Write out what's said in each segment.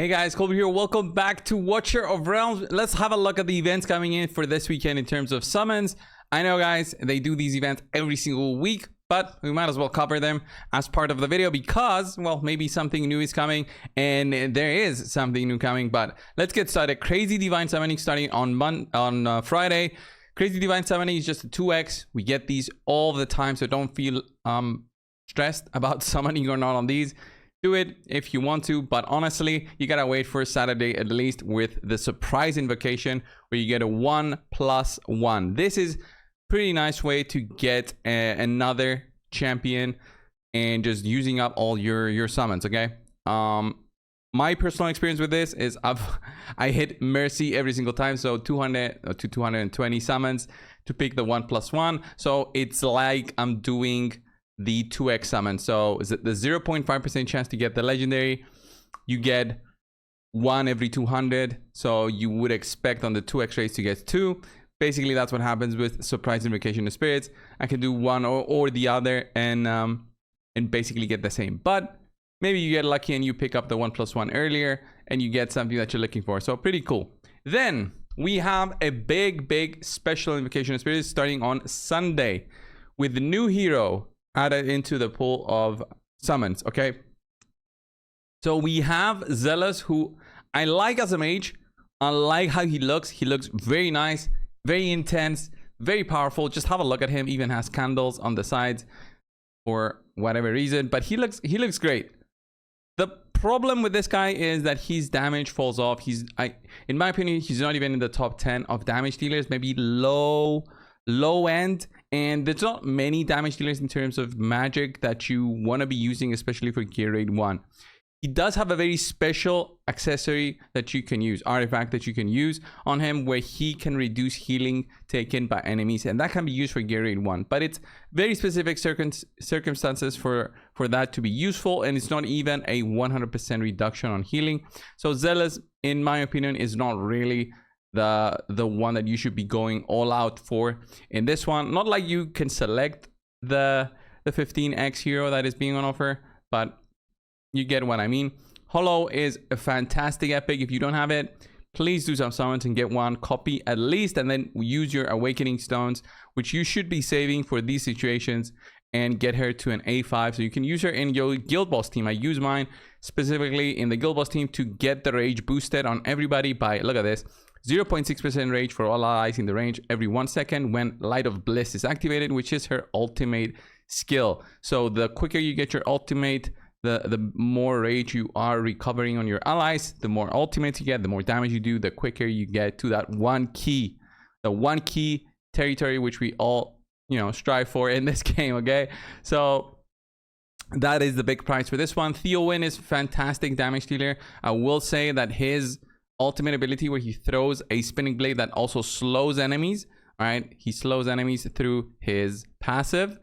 Hey guys, Colby here. Welcome back to Watcher of Realms. Let's have a look at the events coming in for this weekend in terms of summons. I know guys, they do these events every single week, but we might as well cover them as part of the video because, well, maybe something new is coming, and there is something new coming. But let's get started. Crazy Divine Summoning starting on Friday. Crazy Divine Summoning is just a 2x. We get these all the time, so don't feel stressed about summoning or not on these. Do it if you want to, but honestly, you gotta wait for Saturday at least with the surprise invocation where you get a 1+1. This is pretty nice way to get another champion and just using up all your summons. Okay, my personal experience with this is I hit Mercy every single time, so 200 to 220 summons to pick the 1+1. So it's like I'm doing the 2x summon. So is it the 0.5% chance to get the legendary? You get 1 every 200, so you would expect on the 2x race to get 2. Basically that's what happens with surprise invocation of spirits. I can do one or the other and basically get the same, but maybe you get lucky and you pick up the 1+1 earlier and you get something that you're looking for. So pretty cool. Then we have a big special invocation of spirits starting on Sunday with the new hero added into the pool of summons. Okay, so we have Zealous, who I like as a mage. I like how he looks very nice, very intense, very powerful. Just have a look at him. Even has candles on the sides for whatever reason, but he looks great. The problem with this guy is that his damage falls off. In my opinion, he's not even in the top 10 of damage dealers, maybe low end. And there's not many damage dealers in terms of magic that you want to be using, especially for gear raid 1. He does have a very special accessory that you can use, artifact that you can use on him, where he can reduce healing taken by enemies, and that can be used for gear raid 1. But it's very specific circumstances for that to be useful, and it's not even a 100% reduction on healing. So Zealous, in my opinion, is not really the one that you should be going all out for in this one. Not like you can select the 15x hero that is being on offer, but you get what I mean. Holo is a fantastic epic. If you don't have it, please do some summons and get one copy at least, and then use your awakening stones, which you should be saving for these situations, and get her to an A5 so you can use her in your guild boss team. I use mine specifically in the guild boss team to get the rage boosted on everybody by, look at this, 0.6% rage for all allies in the range every 1 second when Light of Bliss is activated, which is her ultimate skill. So the quicker you get your ultimate, the more rage you are recovering on your allies. The more ultimates you get, the more damage you do, the quicker you get to that one key, the one key territory, which we all, strive for in this game. Okay, so that is the big prize for this one. Theo Win is fantastic damage dealer. I will say that his ultimate ability, where he throws a spinning blade that also slows enemies, all right, he slows enemies through his passive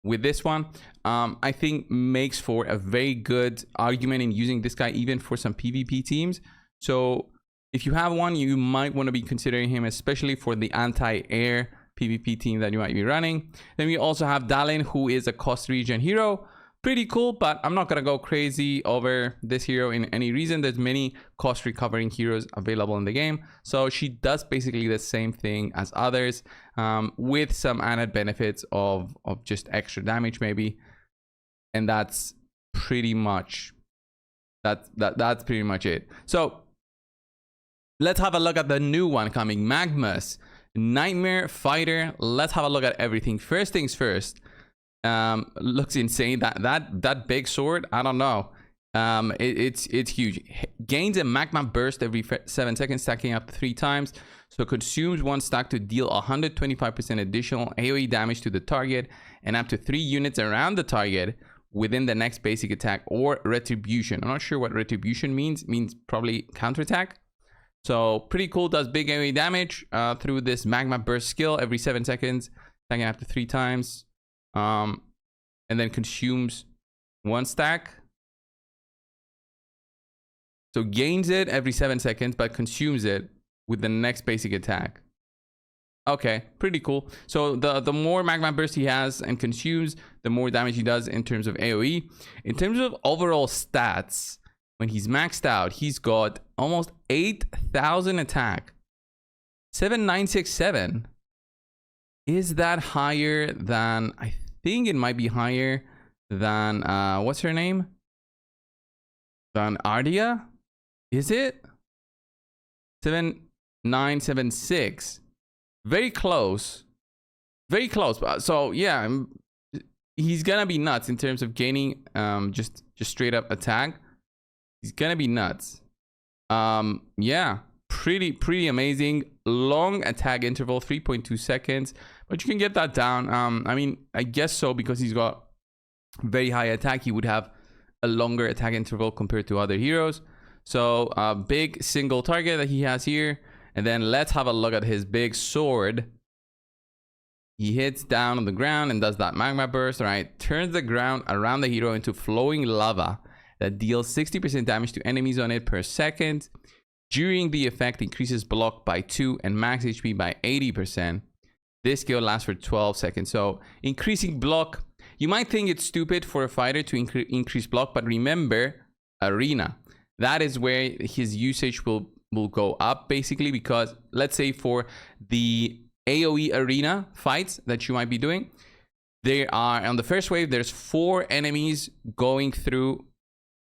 with this one, I think makes for a very good argument in using this guy even for some PvP teams. So if you have one, you might want to be considering him, especially for the anti-air PvP team that you might be running. Then we also have Dalan, who is a cost regen hero. Pretty cool, but I'm not gonna go crazy over this hero in any reason. There's many cost recovering heroes available in the game, so she does basically the same thing as others, with some added benefits of just extra damage maybe, and that's pretty much that's pretty much it. So let's have a look at the new one coming, MAGMUS, Nightmare Fighter. Let's have a look at everything. First things first. Looks insane. That big sword, I don't know, it's huge. Gains a magma burst every 7 seconds, stacking up 3 times, so consumes 1 stack to deal 125% additional AOE damage to the target and up to 3 units around the target within the next basic attack or retribution. I'm not sure what retribution means probably counterattack. So pretty cool. Does big AOE damage through this magma burst skill every 7 seconds, stacking up to 3 times. And then consumes 1 stack. So gains it every 7 seconds, but consumes it with the next basic attack. Okay, pretty cool. So the more magma burst he has and consumes, the more damage he does in terms of AOE. In terms of overall stats, when he's maxed out, he's got almost 8,000 attack. 7,967. Is that higher than... I think it might be higher than... what's her name? Than Ardia? Is it? 7,976. Very close. Very close. So, yeah. He's gonna be nuts in terms of gaining just straight up attack. He's gonna be nuts. Yeah, pretty amazing. Long attack interval, 3.2 seconds, but you can get that down. I mean, I guess so, because he's got very high attack. He would have a longer attack interval compared to other heroes. So big single target that he has here. And then let's have a look at his big sword. He hits down on the ground and does that magma burst, right? Turns the ground around the hero into flowing lava that deals 60% damage to enemies on it per second. During the effect, increases block by 2 and max HP by 80%. This skill lasts for 12 seconds. So increasing block, you might think it's stupid for a fighter to increase block, but remember, arena. That is where his usage will go up, basically, because let's say for the AOE arena fights that you might be doing, there are, on the first wave, there's 4 enemies going through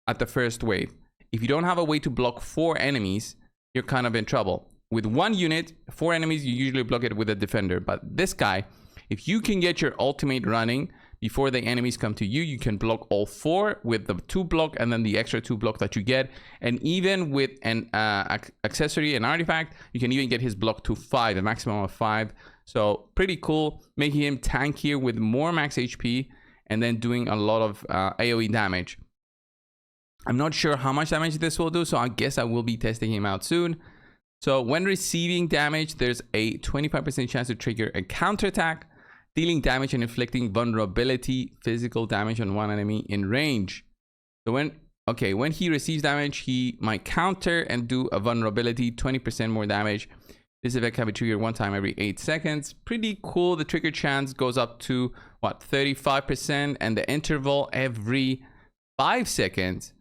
at the first wave. If you don't have a way to block 4 enemies, you're kind of in trouble. With 1 unit, 4 enemies, you usually block it with a defender. But this guy, if you can get your ultimate running before the enemies come to you, you can block all 4 with the 2 block and then the extra 2 block that you get. And even with an accessory and artifact, you can even get his block to 5, a maximum of 5. So pretty cool, making him tankier with more max HP and then doing a lot of AOE damage. I'm not sure how much damage this will do, so I guess I will be testing him out soon. So when receiving damage, there's a 25% chance to trigger a counterattack, dealing damage and inflicting vulnerability, physical damage on one enemy in range. So when he receives damage, he might counter and do a vulnerability, 20% more damage. This effect can be triggered 1 time every 8 seconds. Pretty cool. The trigger chance goes up to, what, 35%, and the interval every 5 seconds.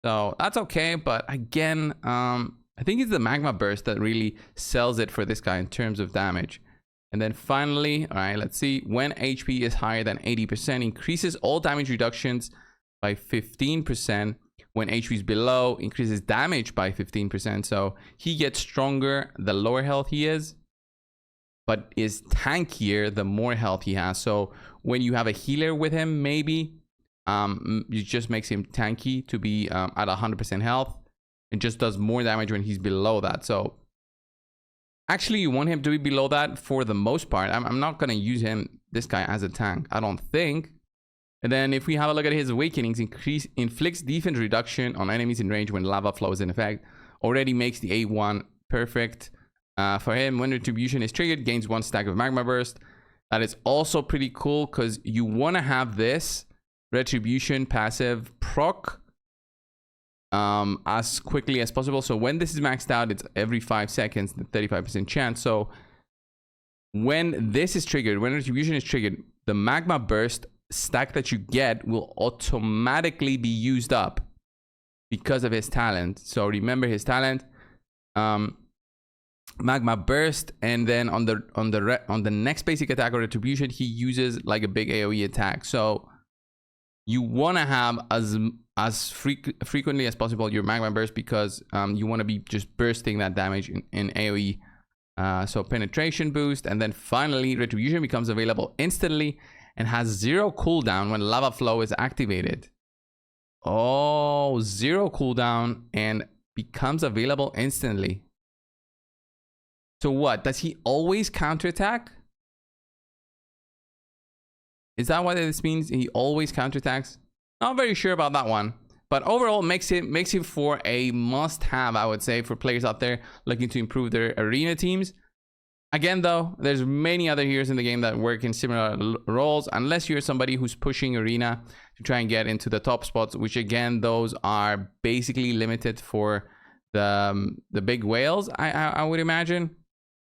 So that's okay, but again, I think it's the magma burst that really sells it for this guy in terms of damage. And then finally, all right, let's see. When HP is higher than 80%, increases all damage reductions by 15%. When HP is below, increases damage by 15%. So he gets stronger the lower health he is, but is tankier the more health he has. So when you have a healer with him, maybe it just makes him tanky to be at 100% health. It just does more damage when he's below that. So actually, you want him to be below that for the most part. I'm not going to use this guy as a tank, I don't think. And then if we have a look at his awakenings, inflicts defense reduction on enemies in range when lava flow is in effect. Already makes the A1 perfect for him. When Retribution is triggered, gains 1 stack of magma burst. That is also pretty cool, because you want to have this Retribution passive proc as quickly as possible. So when this is maxed out, it's every 5 seconds, the 35% chance. So when this is triggered, when Retribution is triggered, the magma burst stack that you get will automatically be used up because of his talent. So remember his talent, magma burst, and then on the next basic attack or Retribution, he uses like a big AOE attack. So you want to have as frequently as possible your magma burst, because you want to be just bursting that damage in AOE. So penetration boost, and then finally Retribution becomes available instantly and has 0 cooldown when lava flow is activated. Oh, 0 cooldown and becomes available instantly. So what, does he always counterattack? Is that what this means? He always counterattacks? Not very sure about that one. But overall, makes him for a must-have, I would say, for players out there looking to improve their arena teams. Again, though, there's many other heroes in the game that work in similar roles, unless you're somebody who's pushing arena to try and get into the top spots, which again, those are basically limited for the big whales, I would imagine.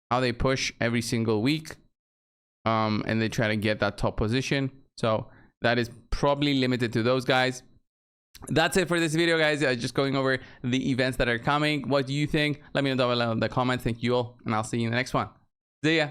How they push every single week. And they try to get that top position. So that is probably limited to those guys. That's it for this video, guys. Just going over the events that are coming. What do you think? Let me know down below in the comments. Thank you all, and I'll see you in the next one. See ya.